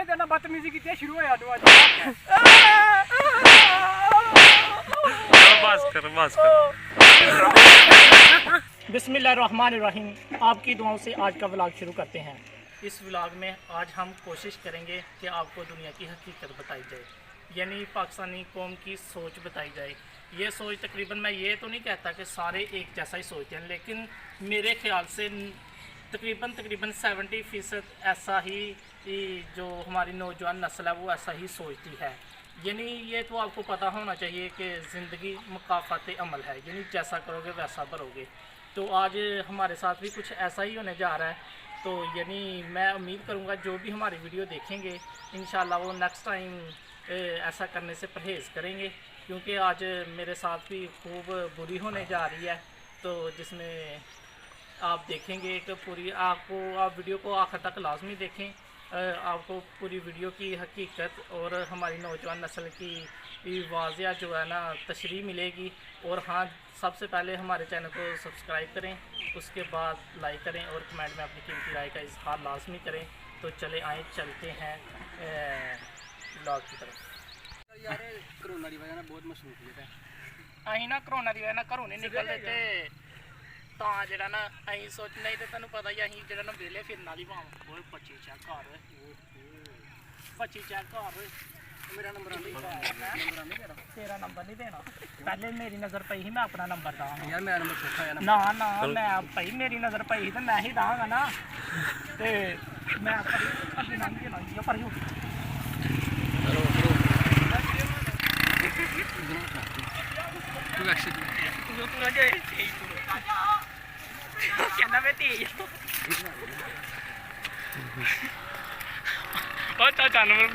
जाने तेरे बदतमीजी की शुरू होया नु आज बस कर बिस्मिल्लाहिर्रहमानिर्रहीम। आपकी दुआओं से आज का व्लॉग शुरू करते हैं। इस व्लॉग में आज हम कोशिश करेंगे कि आपको दुनिया की हकीकत बताई जाए, यानी पाकिस्तानी कौम की सोच बताई जाए। ये सोच तकरीबन, मैं ये तो नहीं कहता कि सारे एक जैसा ही सोचते हैं, लेकिन मेरे ख्याल से तकरीबन 70% ऐसा ही जो हमारी नौजवान नस्ल है वो ऐसा ही सोचती है। यानी ये तो आपको पता होना चाहिए कि ज़िंदगी मुकाफ़ात अमल है, यानी जैसा करोगे वैसा भरोगे। तो आज हमारे साथ भी कुछ ऐसा ही होने जा रहा है। तो यानी मैं उम्मीद करूँगा जो भी हमारी वीडियो देखेंगे इंशाल्लाह वो नेक्स्ट टाइम ऐसा करने से परहेज़ करेंगे, क्योंकि आज मेरे साथ भी खूब बुरी होने जा रही है। तो जिसमें आप देखेंगे कि पूरी आप वीडियो को आखिर तक लाजमी देखें, आपको पूरी वीडियो की हकीकत और हमारी नौजवान नस्ल की वाज़िया जो है ना तशरीह मिलेगी। और हाँ, सबसे पहले हमारे चैनल को सब्सक्राइब करें, उसके बाद लाइक करें और कमेंट में अपनी कीमती राय का इजहार लाजमी करें। तो चले आए चलते हैं ब्लॉग की तरफ। यार कोरोना की वजह बहुत मसरूफियत है। अं ना कोरोना की वजह ना घरों नहीं निकलते थे, ਤਾਂ ਜਿਹੜਾ ਨਾ ਅਸੀਂ ਸੋਚ ਨਹੀਂ ਤੇ ਤੁਹਾਨੂੰ ਪਤਾ ਹੀ ਅਸੀਂ ਜਿਹੜਾ ਨਾ ਵਿਹਲੇ ਫਿਰਨ ਵਾਲੀ ਭਾਵ ਬਹੁਤ 25 ਚੈੱਕ ਘਰ 25 ਚੈੱਕ ਘਰ मेरा नंबर नहीं तेरा नंबर नहीं देना। पहले मेरी नज़र पई ही मैं अपना नंबर दांगा यार मेरा नंबर चौथा है ना ना मैं भाई मेरी नज़र पई तो मैं ही दांगा ना। ते मैं अभी नाम के लाइए पर यू कहना मैं तेज चाचा नंबर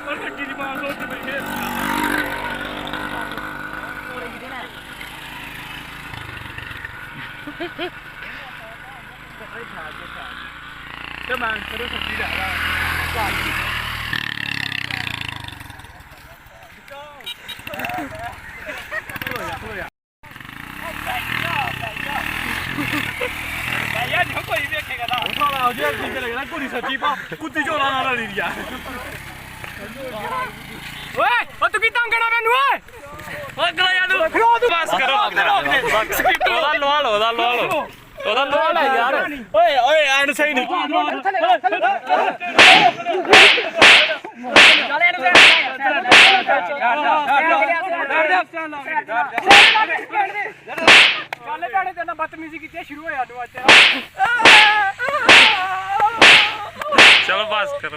और बच्ची की मां सोच बैठे तो मैं करो सब्जी जा रहा कोई देखेगा ना कुड़ी सच्ची पा कुत्ती चोरा ना ली दिया। ओए ओ तू की तंग करना मैनू ओए ओ गला यार बस करो स्किप ओदा लवा लो यार। ओए ओए एंड सही नहीं ਚੱਲ ਭੈਣੇ ਤੇਰੇ ਬਦਤਮੀਜ਼ੀ ਕੀਤੀ ਸ਼ੁਰੂ ਹੋਇਆ नु ਅੱਜ चलो बस कर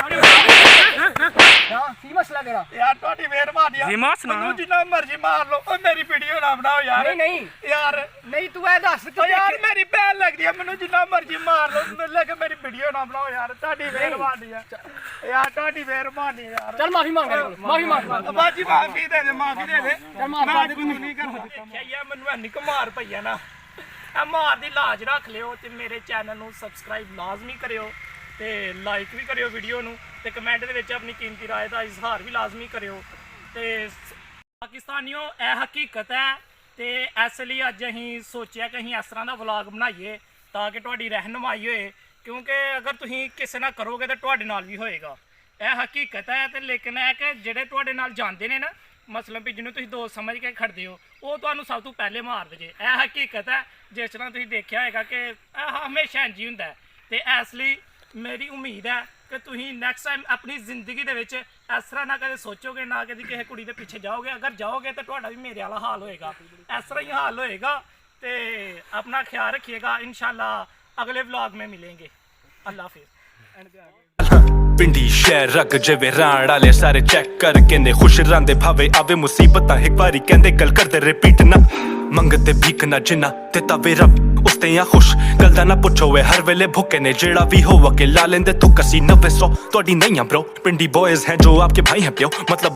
हां की मसला तेरा यार ਤੁਹਾਡੀ ਮਿਹਰਬਾਨੀ ਆ ਮੈਨੂੰ ਜਿੰਨਾ ਮਰਜ਼ੀ ਮਾਰ ਲਓ ਓ ਮੇਰੀ ਵੀਡੀਓ ਨਾ ਬਣਾਓ ਯਾਰ। ਨਹੀਂ ਯਾਰ ਨਹੀਂ ਤੂੰ ਇਹ ਦੱਸ ਓ ਯਾਰ ਮੇਰੀ ਭੈਣ ਲੱਗਦੀ ਆ, ਮੈਨੂੰ ਜਿੰਨਾ ਮਰਜ਼ੀ ਮਾਰ ਲਓ ਲੇਕਿਨ ਮੇਰੀ ਵੀਡੀਓ ਨਾ ਬਣਾਓ ਯਾਰ। ਤੁਹਾਡੀ ਮਿਹਰਬਾਨੀ ਆ ਯਾਰ, ਤੁਹਾਡੀ ਮਿਹਰਬਾਨੀ ਯਾਰ। ਚੱਲ ਮਾਫੀ ਮੰਗ ਮਾਫੀ ਮੰਗ ਬਾਜੀ ਮਾਫੀ ਦੇ ਦੇ ਮਾਫੀ ਦੇ ਦੇ ਚੱਲ ਮਾਫ ਕਰ ਦੇ ਕੁਝ ਨਹੀਂ ਕਰਦਾ ਯਾਰ। ਮੈਨੂੰ ਐਨੀ ਕੁ ਮਾਰ ਪਈ ਆ ਨਾ, ਇਹ ਮਾਰ ਦੀ ਲਾਜ ਰੱਖ ਲਿਓ ਤੇ ਮੇਰੇ ਚੈਨਲ ਨੂੰ ਸਬਸਕ੍ਰਾਈਬ ਲਾਜ਼ਮੀ ਕਰਿਓ ਤੇ ਲਾਈਕ ਵੀ ਕਰਿਓ ਵੀਡੀਓ ਨੂੰ ਤੇ ਕਮੈਂਟ ਦੇ ਵਿੱਚ ਆਪਣੀ ਕੀਮਤੀ ਰਾਏ ਦਾ ਇਜ਼ਹਾਰ ਵੀ ਲਾਜ਼ਮੀ ਕਰਿਓ। ਤੇ ਪਾਕਿਸਤਾਨੀਓ ਇਹ ਹਕੀਕਤ ਹੈ ਤੇ ਇਸ ਲਈ ਅੱਜ ਅਸੀਂ ਸੋਚਿਆ ਕਿ ਅਸੀਂ ਇਸ ਤਰ੍ਹਾਂ ਦਾ ਵਲੌਗ ਬਣਾਈਏ ਤਾਂ ਕਿ ਤੁਹਾਡੀ ਰਹਿਨੁਮਾਈ ਹੋਏ, ਕਿਉਂਕਿ ਅਗਰ ਤੁਸੀਂ ਕਿਸੇ ਨਾਲ ਕਰੋਗੇ ਤਾਂ ਤੁਹਾਡੇ ਨਾਲ ਵੀ ਹੋਏਗਾ। ਇਹ ਹਕੀਕਤ ਹੈ ਤੇ ਲੇਕਿਨ ਇਹ ਕਿ ਜਿਹੜੇ ਤੁਹਾਡੇ ਨਾਲ ਜਾਂਦੇ ਨੇ ਨਾ, ਮਸਲਨ ਵੀ ਜਿਹਨੂੰ ਤੁਸੀਂ ਦੋਸਤ ਸਮਝ ਕੇ ਖੜਦੇ ਹੋ, ਉਹ ਤੁਹਾਨੂੰ ਸਭ ਤੋਂ ਪਹਿਲੇ ਮਾਰਦੇ ਜੇ। ਇਹ ਹਕੀਕਤ ਹੈ, ਜਿਸ ਤਰ੍ਹਾਂ ਤੁਸੀਂ ਦੇਖਿਆ ਹੋਏਗਾ ਕਿ ਇਹ ਹਮੇਸ਼ਾ ਇੰਝ ਹੀ ਹੁੰਦਾ ਹੈ। ਤੇ ਇਸ ਲਈ ਮੇਰੀ ਉਮੀਦ ਹੈ ਕਿ ਤੁਸੀਂ ਨੈਕਸਟ ਟਾਈਮ ਆਪਣੀ ਜ਼ਿੰਦਗੀ ਦੇ ਵਿੱਚ ਇਸ ਤਰ੍ਹਾਂ ਨਾ ਕਦੇ ਸੋਚੋਗੇ, ਨਾ ਕਦੇ ਕਿਸੇ ਕੁੜੀ ਦੇ ਪਿੱਛੇ ਜਾਓਗੇ। ਅਗਰ ਜਾਓਗੇ ਤਾਂ ਤੁਹਾਡਾ ਵੀ ਮੇਰੇ ਵਾਲਾ ਹਾਲ ਹੋਏਗਾ, ਇਸ ਤਰ੍ਹਾਂ ਹੀ ਹਾਲ ਹੋਏਗਾ। ਤੇ ਆਪਣਾ ਖਿਆਲ ਰੱਖੀਏਗਾ। इंशाल्लाह अगले व्लॉग में मिलेंगे। अल्लाह हाफिज़। पिंडी शहर रग जिवें राण वाले सारे चेक कर कहंदे खुश रहिंदे भावे आवे मुसीबतां एक बारी कहंदे गल करदे रिपीट ना मंगते भीख ना जिन्ना ते तवे रब उसते आ खुश गल दा ना पुछो वे हर वेले भुक्के ने जेड़ा भी हो के ला लेंदे तुक असी 900 तुहाडी नहीं ब्रो। पिंडी बॉयज हैं जो आपके भाई हैं प्यो मतलब